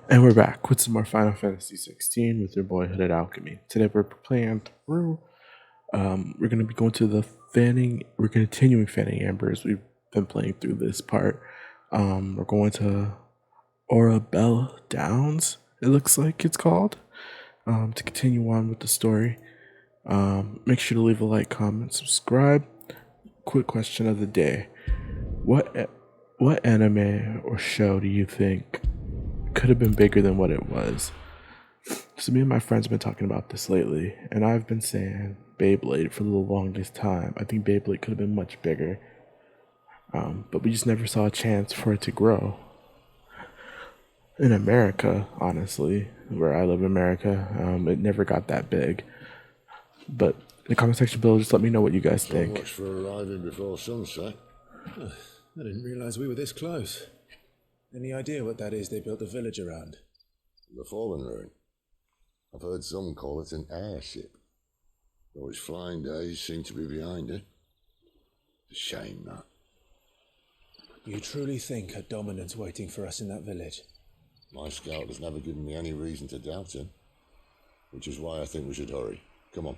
And we're back with some more Final Fantasy XVI with your boy Hooded Alchemy. Today we're playing through. We're going to be going to the fanning. We're continuing fanning ambers. We've been playing through this part. We're going to Orabelle Downs. It looks like it's called. To continue on with the story. Make sure to leave a like, comment, subscribe. Quick question of the day: What anime or show do you think could have been bigger than what it was? So me and my friends have been talking about this lately, and I've been saying Beyblade for the longest time. I think Beyblade could have been much bigger, but we just never saw a chance for it to grow. In America, honestly, where I live in America, it never got that big. But in the comment section below, just let me know what you guys So think. much for arriving before sunset. I didn't realize we were this close. Any idea what that is they built the village around? The fallen ruin. I've heard some call it an airship. Though its flying days seem to be behind it. It's a shame, that. You truly think a dominant's waiting for us in that village? My scout has never given me any reason to doubt him. Which is why I think we should hurry. Come on.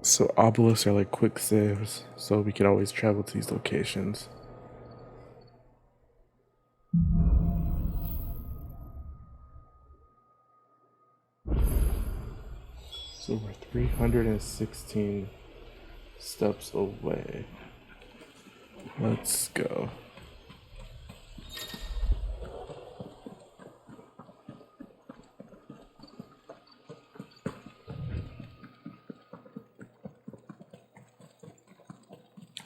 So obelisks are like quick saves, so we can always travel to these locations. So we're 316 steps away. Let's go.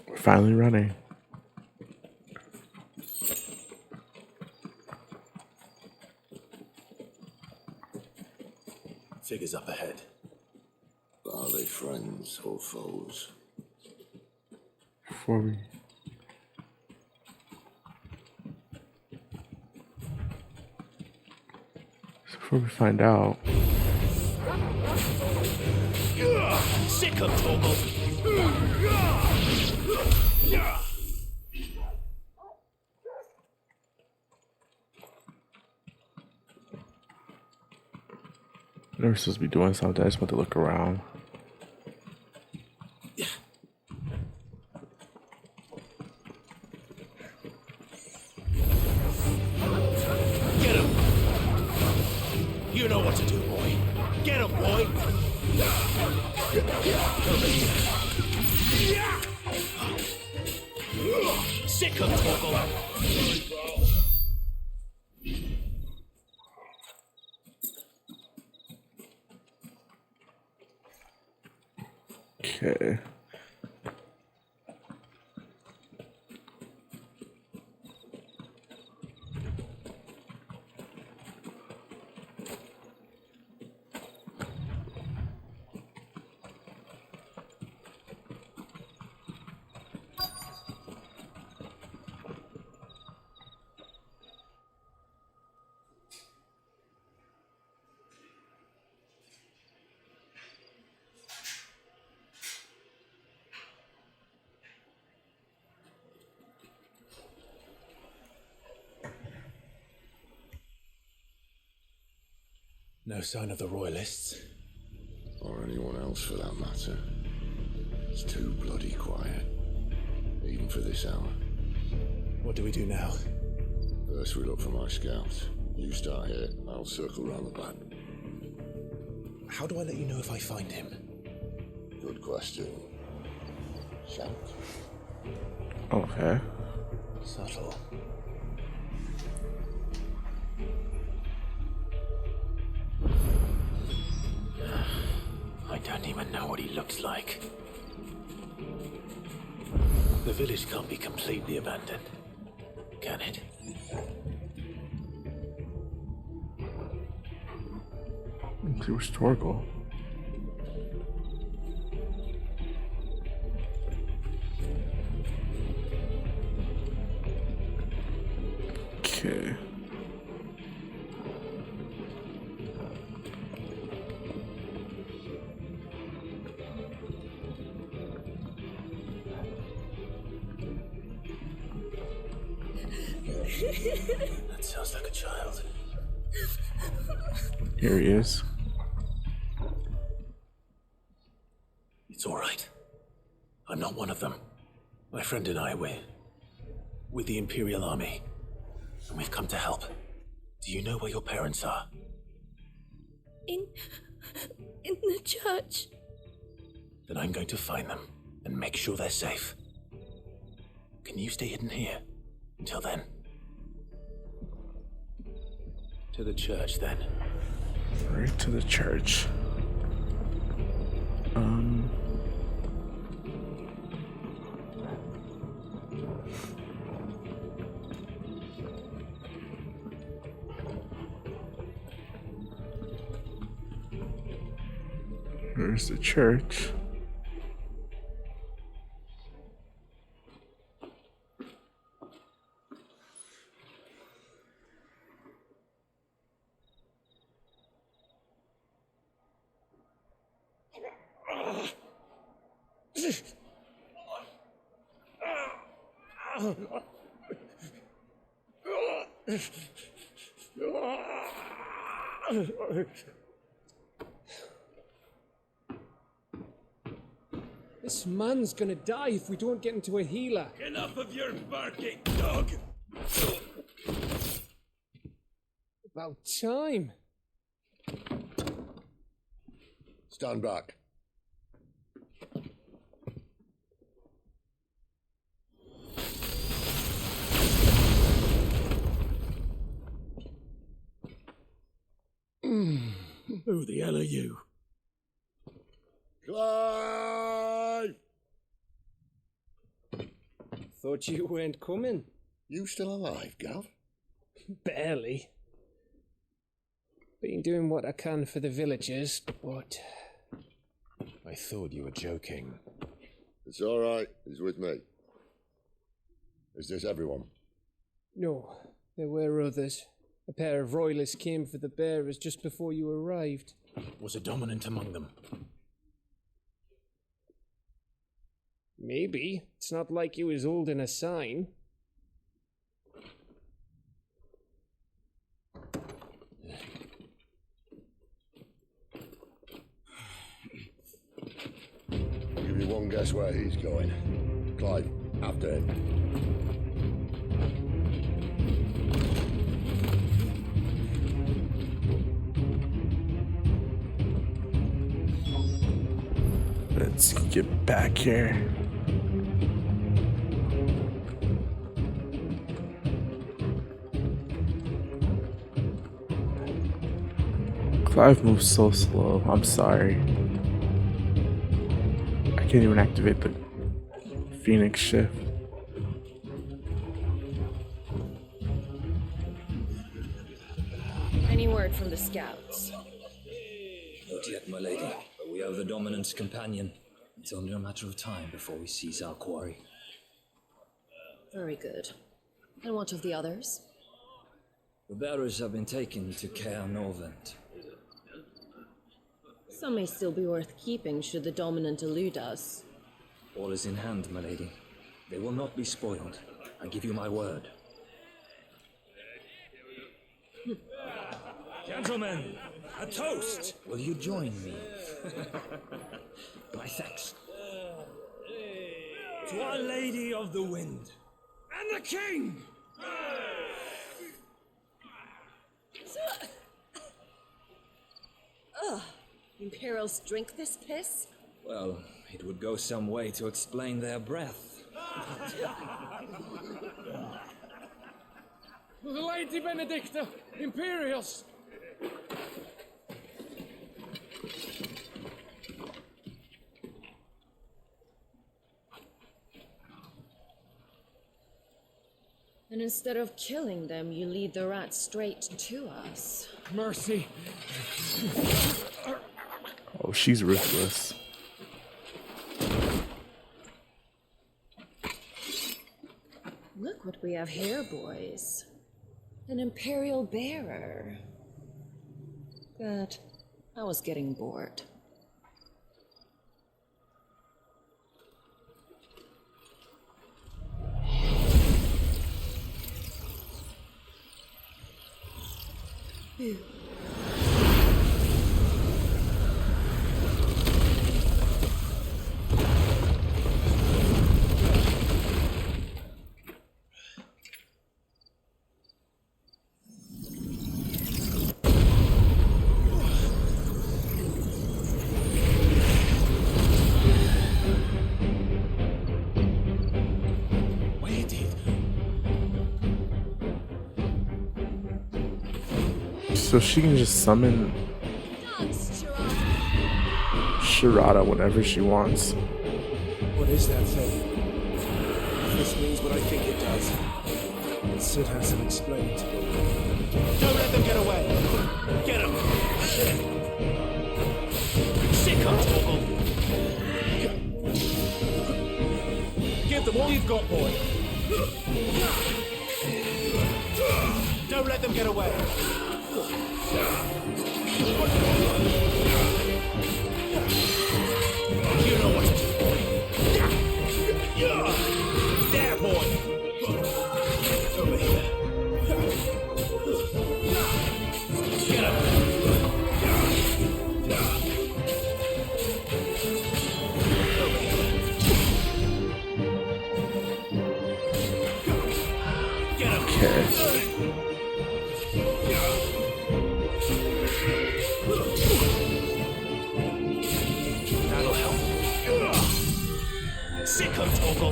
We're finally running. Figures up ahead. Are they friends or foes? Before we find out. Sick of Torgal! I know we're supposed to be doing something. I just want to look around. Get him! You know what to do, boy. Get him, boy! Sick of Torgal! Okay. No sign of the royalists. Or anyone else for that matter. It's too bloody quiet. Even for this hour. What do we do now? First we look for my scout. You start here, I'll circle round the back. How do I let you know if I find him? Good question. Shout. Okay. Subtle. I don't even know what he looks like. The village can't be completely abandoned, can it? Where's Torgal? Okay. That sounds like a child. Here he is. It's all right. I'm not one of them. My friend and I, we're with the Imperial Army. And we've come to help. Do you know where your parents are? In the church. Then I'm going to find them and make sure they're safe. Can you stay hidden here until then? To the church, then. Right to the church. There's the church. This man's gonna die if we don't get into a healer. Enough of your barking, dog! About time. Stand back. Who the hell are you? Clive! Thought you weren't coming. You still alive, Gav? Barely. Been doing what I can for the villagers, but... I thought you were joking. It's all right. He's with me. Is this everyone? No, there were others. A pair of royalists came for the bearers just before you arrived. Was a dominant among them? Maybe. It's not like he was holding a sign. I'll give you one guess where he's going. Clive, after him. Let's get back here. Clive moves so slow. I'm sorry. I can't even activate the Phoenix shift. Any word from the scouts? Not yet, my lady, but we have the dominant's companion. It's only a matter of time before we seize our quarry. Very good. And what of the others? The bearers have been taken to Caer Norvent. Some may still be worth keeping should the dominant elude us. All is in hand, my lady. They will not be spoiled. I give you my word. Gentlemen, a toast! Will you join me? My thanks. To Our Lady of the Wind. And the King! Imperials drink this piss? Well, it would go some way to explain their breath. Lady Benedicta! Imperials! And instead of killing them, you lead the rats straight to us. Mercy! Oh, she's ruthless. Look what we have here, boys. An Imperial bearer. Good. I was getting bored. So she can just summon Sharada whenever she wants. What is that thing? If this means what I think it does, it should have some explaining to do. Don't let them get away! Get them! Sick on Toggle! Give them all you've got, boy! Don't let them get away! You know what to do, boy. There, boy. Over here. Get up. Over here. Get up. Okay.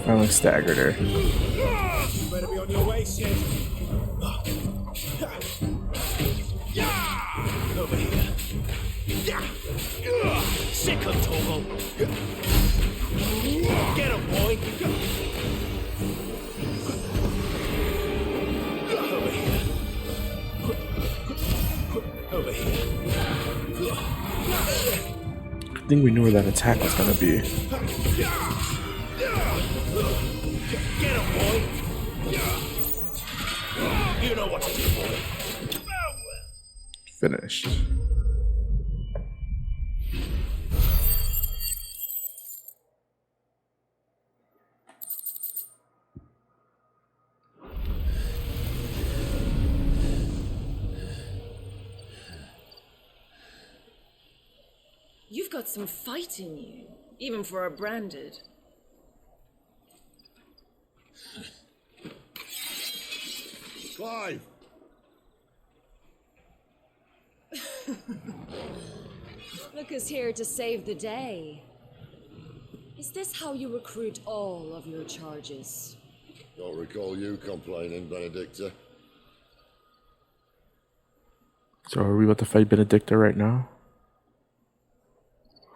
Finally staggered her. You better be on your way, Sid. Over here. Sick of Toggle. Get him, boy. Over here. Over here. I think we knew where that attack was gonna be. Get him, boy. You know what to do, boy. Finished. You've got some fight in you, even for a branded. Clive! Look who's here to save the day. Is this how you recruit all of your charges? Don't recall you complaining, Benedicta. So are we about to fight Benedicta right now?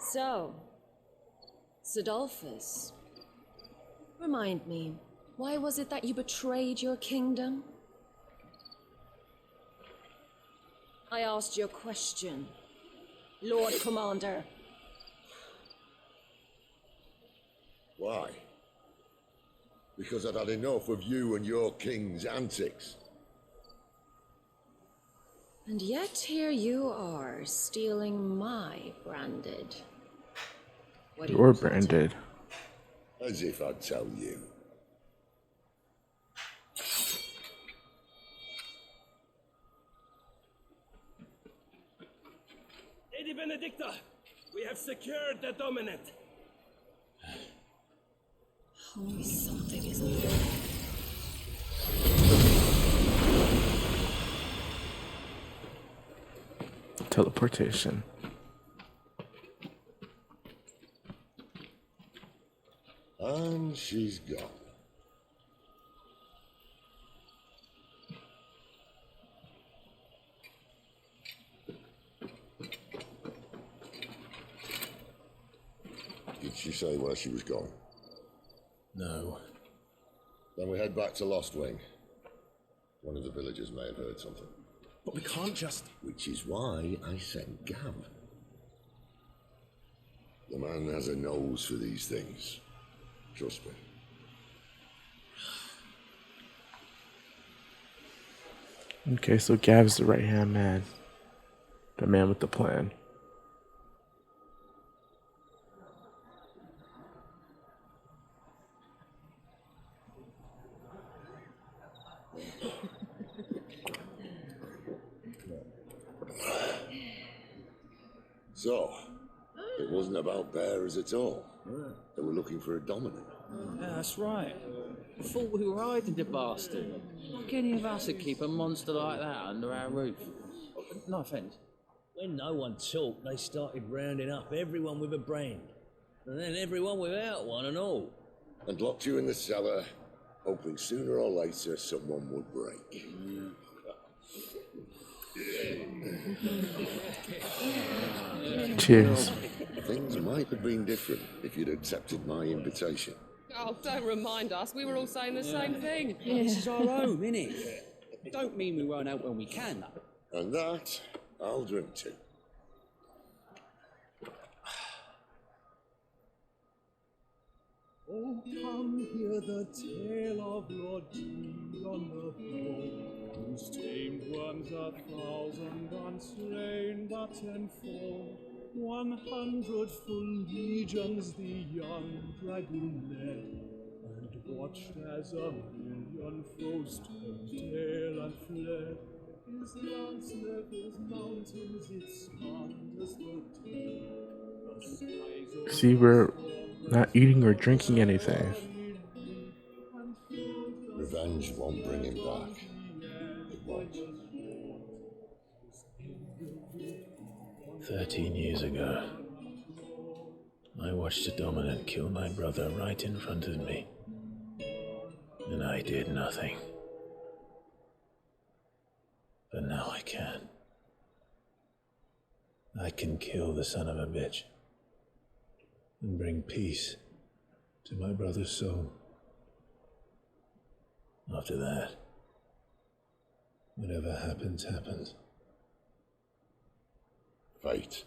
So, Sidolphus, remind me, why was it that you betrayed your kingdom? I asked you a question, Lord Commander. Why? Because I'd had enough of you and your king's antics. And yet here you are, stealing my branded. What do You're you branded. As if I'd tell you. Lady Benedicta, we have secured the dominant. Oh, something is needed. Teleportation. And she's gone. Did she say where she was going? No. Then we head back to Lost Wing. One of the villagers may have heard something. But we can't just... Which is why I sent Gav. The man has a nose for these things. Trust me. Okay, so Gav's the right-hand man. The man with the plan. So, it wasn't about bearers at all. They were looking for a dominant. Yeah, that's right. I thought we were hiding the bastard. Like any of us would keep a monster like that under our roof. No offence. When no one talked, they started rounding up everyone with a brand. And then everyone without one and all. And locked you in the cellar, hoping sooner or later someone would break. Cheers. Things might have been different if you'd accepted my invitation. Oh, don't remind us. We were all saying the same thing. This is our home, innit? Don't mean we won't out when we can, though. And that, I'll drink to. Oh, come hear the tale of Lord Dean on the floor, whose tamed worms 1,000 unslain but 10-fold. 100 full legions the young dragoon led, and watched as 1,000,000 foes turned tail and fled. His lance levels mountains, it spanned as the tail. The skies See, we're not eating or drinking anything. Revenge won't bring him back. It won't. 13 years ago, I watched a dominant kill my brother right in front of me. And I did nothing. But now I can. I can kill the son of a bitch and bring peace to my brother's soul. After that, whatever happens, happens. Fate.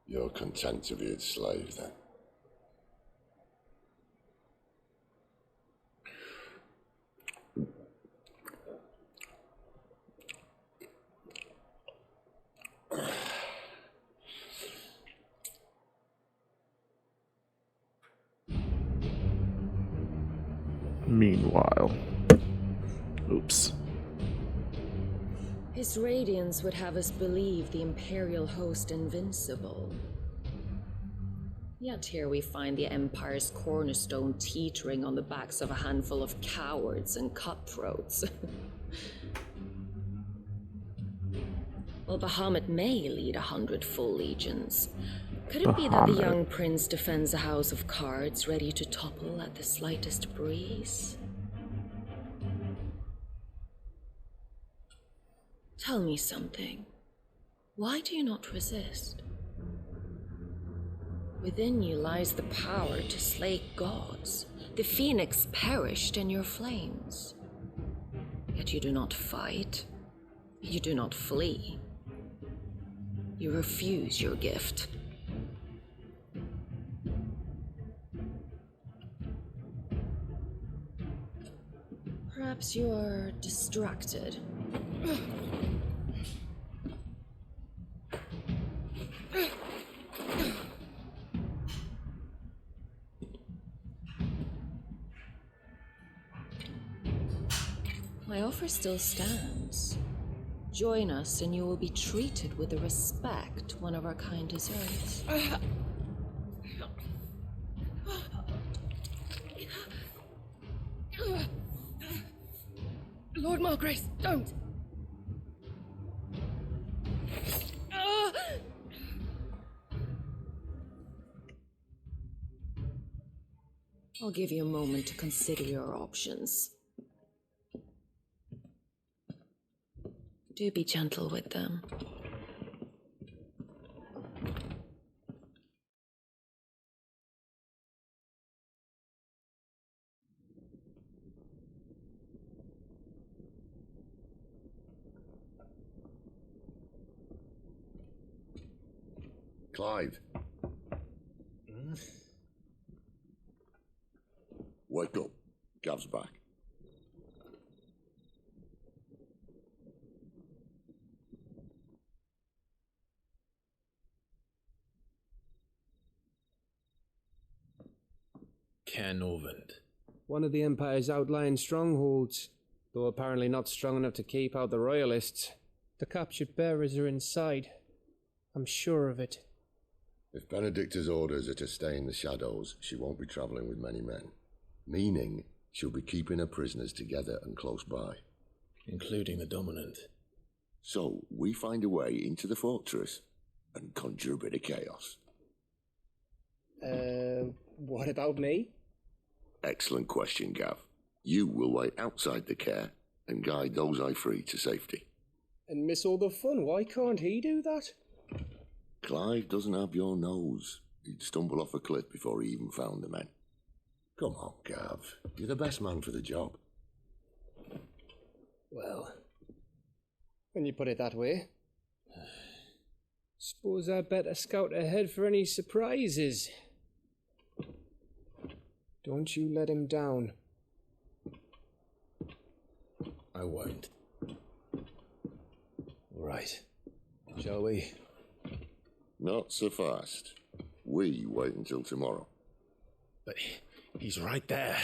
You're content to be its slave, then? Meanwhile, oops. His radiance would have us believe the Imperial host invincible. Yet here we find the Empire's cornerstone teetering on the backs of a handful of cowards and cutthroats. Well, Bahamut may lead 100 full legions. Could it be that the young prince defends a house of cards ready to topple at the slightest breeze? Tell me something. Why do you not resist? Within you lies the power to slay gods. The phoenix perished in your flames. Yet you do not fight. You do not flee. You refuse your gift. Perhaps you're distracted. My offer still stands. Join us and you will be treated with the respect one of our kind deserves. Lord Margrace, don't! I'll give you a moment to consider your options. Do be gentle with them. Clive. Wake up. Gav's back. Canovant. One of the Empire's outlying strongholds, though apparently not strong enough to keep out the Royalists. The captured bearers are inside. I'm sure of it. If Benedicta's orders are to stay in the shadows, she won't be travelling with many men. Meaning, she'll be keeping her prisoners together and close by. Including the dominant. So, we find a way into the fortress and conjure a bit of chaos. What about me? Excellent question, Gav. You will wait outside the care and guide those I free to safety. And miss all the fun. Why can't he do that? Clive doesn't have your nose. He'd stumble off a cliff before he even found the men. Come on, Gav. You're the best man for the job. Well, when you put it that way. Suppose I'd better scout ahead for any surprises. Don't you let him down. I won't. Right. Shall we? Not so fast. We wait until tomorrow. But he's right there.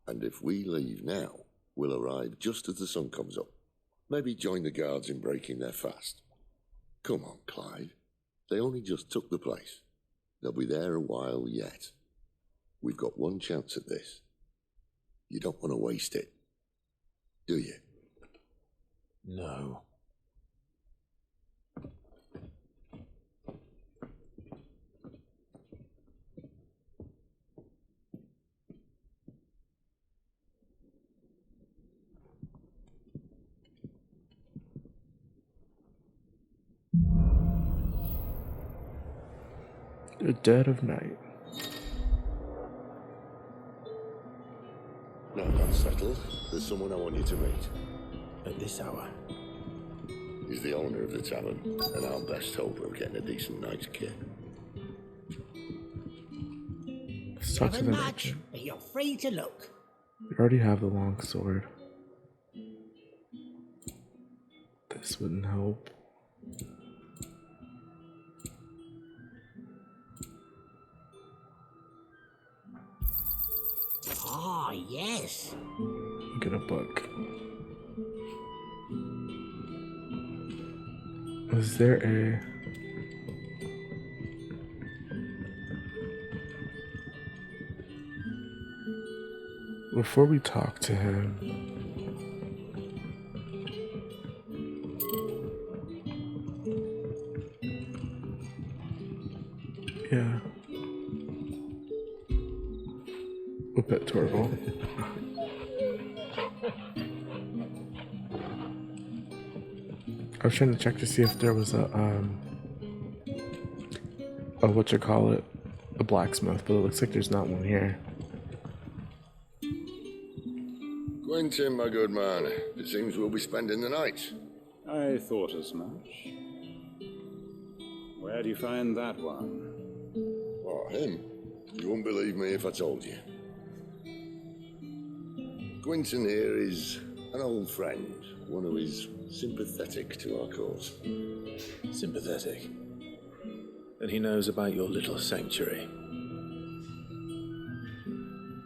And if we leave now, we'll arrive just as the sun comes up. Maybe join the guards in breaking their fast. Come on, Clive. They only just took the place. They'll be there a while yet. We've got one chance at this. You don't want to waste it, do you? No. The dead of night. Now that's settled. There's someone I want you to meet. At this hour? He's the owner of the tavern, and our best hope of getting a decent night's kit. Let's talk to Never the much, merchant. but you're free to look. We already have the long sword. This wouldn't help. Ah, yes. Look at a book. Was there a... Before we talk to him... Yeah. Whip it, Torval. I was trying to check to see if there was a blacksmith, but it looks like there's not one here. Quentin, my good man, it seems we'll be spending the night. I thought as much. Where do you find that one? Oh, him? You wouldn't believe me if I told you. Quentin here is an old friend, one who is sympathetic to our cause. Sympathetic? And he knows about your little sanctuary.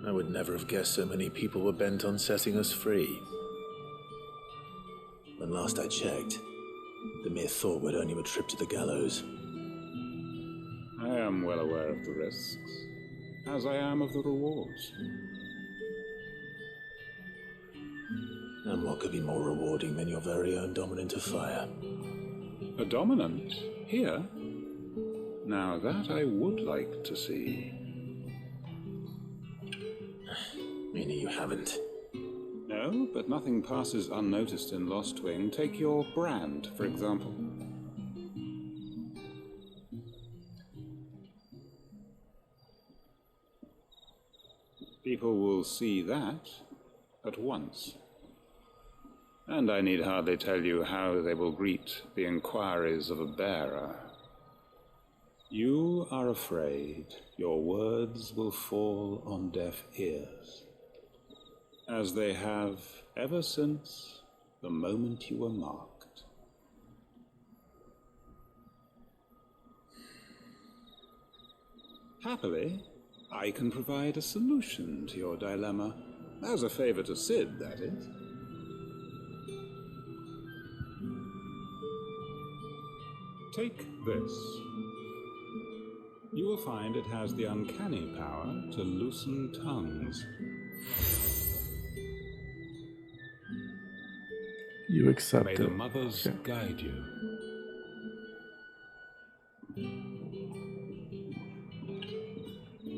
I would never have guessed so many people were bent on setting us free. When last I checked, the mere thought would earn you a trip to the gallows. I am well aware of the risks, as I am of the rewards. And what could be more rewarding than your very own dominant of fire? A dominant? Here? Now that I would like to see. Meaning you haven't? No, but nothing passes unnoticed in Lost Wing. Take your brand, for example. People will see that at once. And I need hardly tell you how they will greet the inquiries of a bearer. You are afraid your words will fall on deaf ears, as they have ever since the moment you were marked. Happily, I can provide a solution to your dilemma, as a favor to Sid, that is. Take this. You will find it has the uncanny power to loosen tongues. You accept May it. the mothers guide you.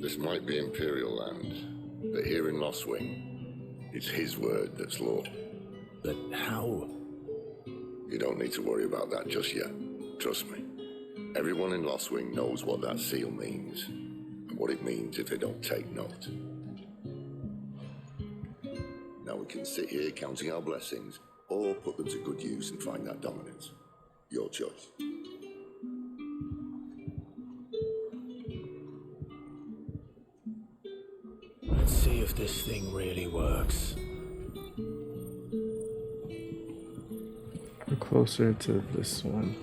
This might be Imperial land, but here in Lost Wing, it's his word that's law. But how? You don't need to worry about that just yet. Trust me. Everyone in Lost Wing knows what that seal means, and what it means if they don't take note. Now we can sit here counting our blessings, or put them to good use and find that dominance. Your choice. Let's see if this thing really works. We're closer to this one.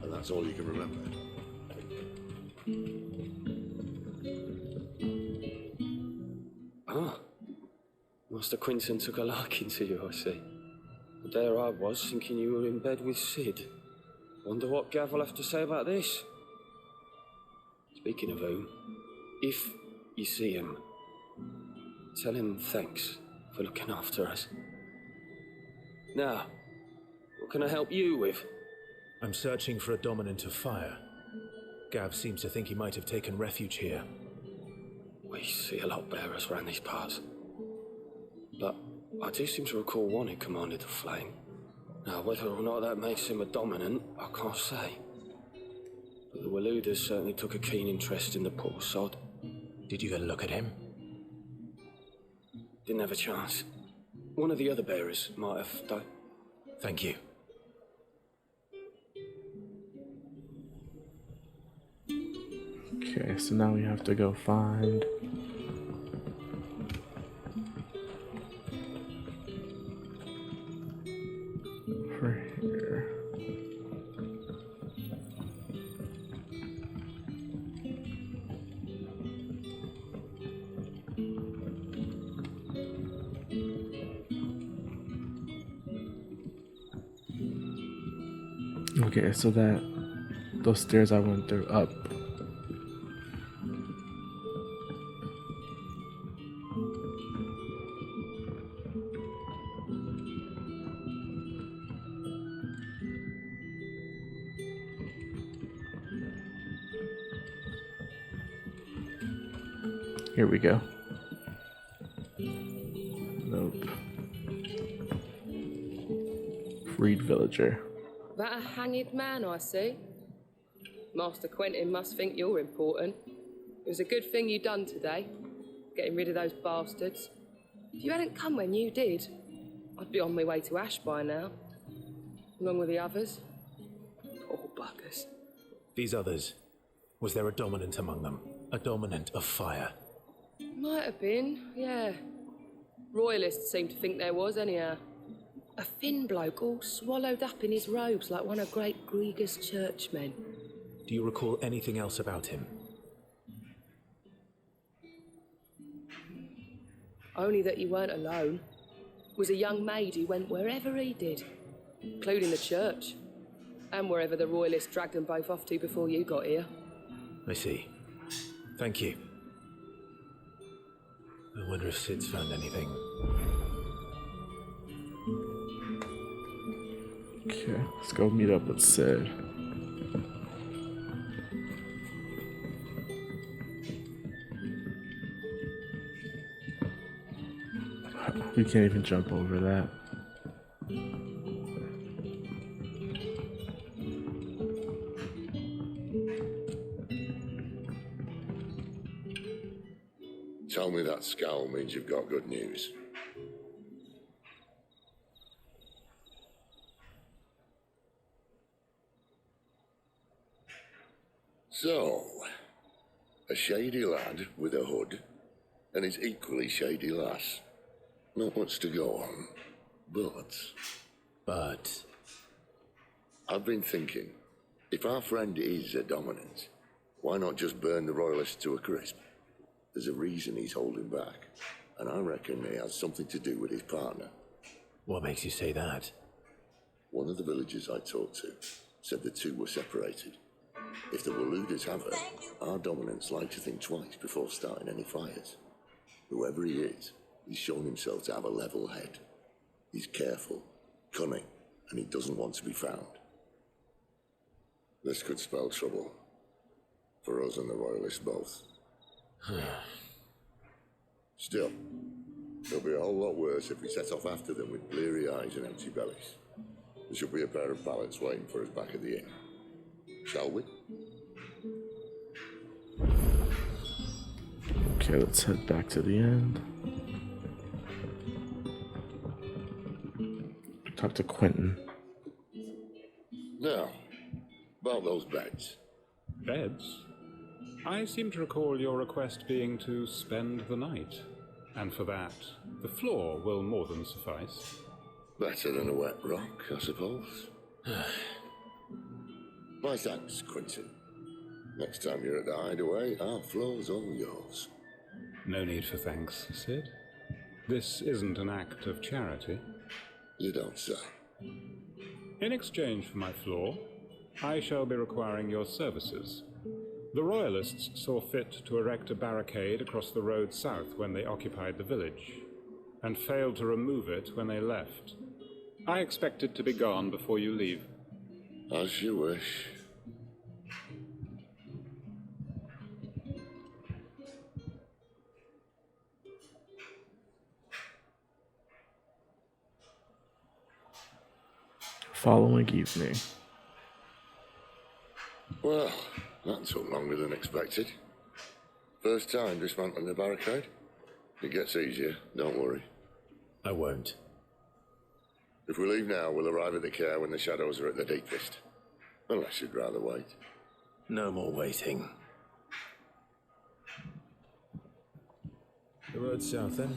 And that's all you can remember. Ah, Master Quinton took a liking to you, I see. But there I was, thinking you were in bed with Sid. Wonder what Gav will have to say about this. Speaking of whom, if you see him, tell him thanks for looking after us. Now, what can I help you with? I'm searching for a dominant of fire. Gav seems to think he might have taken refuge here. We see a lot bearers around these parts. But I do seem to recall one who commanded the flame. Now, whether or not that makes him a dominant, I can't say. But the Waludas certainly took a keen interest in the poor sod. Did you get a look at him? Didn't have a chance. One of the other bearers might have, though. Thank you. Okay, so now we have to go find... over here. Okay, so those stairs I went through up. Here we go. Nope. Freed villager. That a hanged man, I see. Master Quentin must think you're important. It was a good thing you done today, getting rid of those bastards. If you hadn't come when you did, I'd be on my way to Ash by now, along with the others. Poor buggers. These others, was there a dominant among them? A dominant of fire? Might have been, yeah. Royalists seem to think there was, anyhow. A thin bloke all swallowed up in his robes like one of Great Gregor's churchmen. Do you recall anything else about him? Only that he weren't alone. Was a young maid who went wherever he did, including the church, and wherever the Royalists dragged them both off to before you got here. I see. Thank you. I wonder if Sid's found anything. Okay, let's go meet up with Sid. We can't even jump over that. Tell me that scowl means you've got good news. So, a shady lad with a hood, and his equally shady lass. Not much to go on, but... I've been thinking, if our friend is a dominant, why not just burn the Royalists to a crisp? There's a reason he's holding back, and I reckon it has something to do with his partner. What makes you say that? One of the villagers I talked to said the two were separated. If the Waluders have her, our dominants like to think twice before starting any fires. Whoever he is, he's shown himself to have a level head. He's careful, cunning, and he doesn't want to be found. This could spell trouble. For us and the Royalists both. Still, it'll be a whole lot worse if we set off after them with bleary eyes and empty bellies. There should be a pair of pallets waiting for us back at the inn. Shall we? Okay, let's head back to the end. Talk to Quentin. Now, about those beds. Beds? I seem to recall your request being to spend the night. And for that, the floor will more than suffice. Better than a wet rock, I suppose. My thanks, Quentin. Next time you're at the hideaway, our floor's all yours. No need for thanks, Sid. This isn't an act of charity. You don't say. In exchange for my floor, I shall be requiring your services. The Royalists saw fit to erect a barricade across the road south when they occupied the village, and failed to remove it when they left. I expect it to be gone before you leave. As you wish. Following evening. Well, that took longer than expected. First time dismantling the barricade? It gets easier, don't worry. I won't. If we leave now, we'll arrive at the care when the shadows are at the deepest. Unless you'd rather wait. No more waiting. The road south then?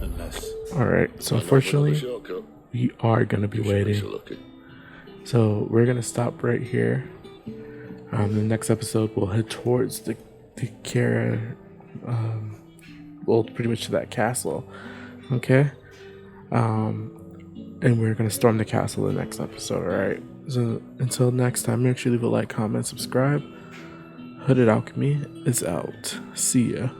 Unless... Alright, so unfortunately, we are going to be waiting. So we're going to stop right here. The next episode, we'll head towards the Kara, well, pretty much to that castle. Okay? And we're going to storm the castle the next episode, alright? So until next time, make sure you leave a like, comment, subscribe. Hooded Alchemy is out. See ya.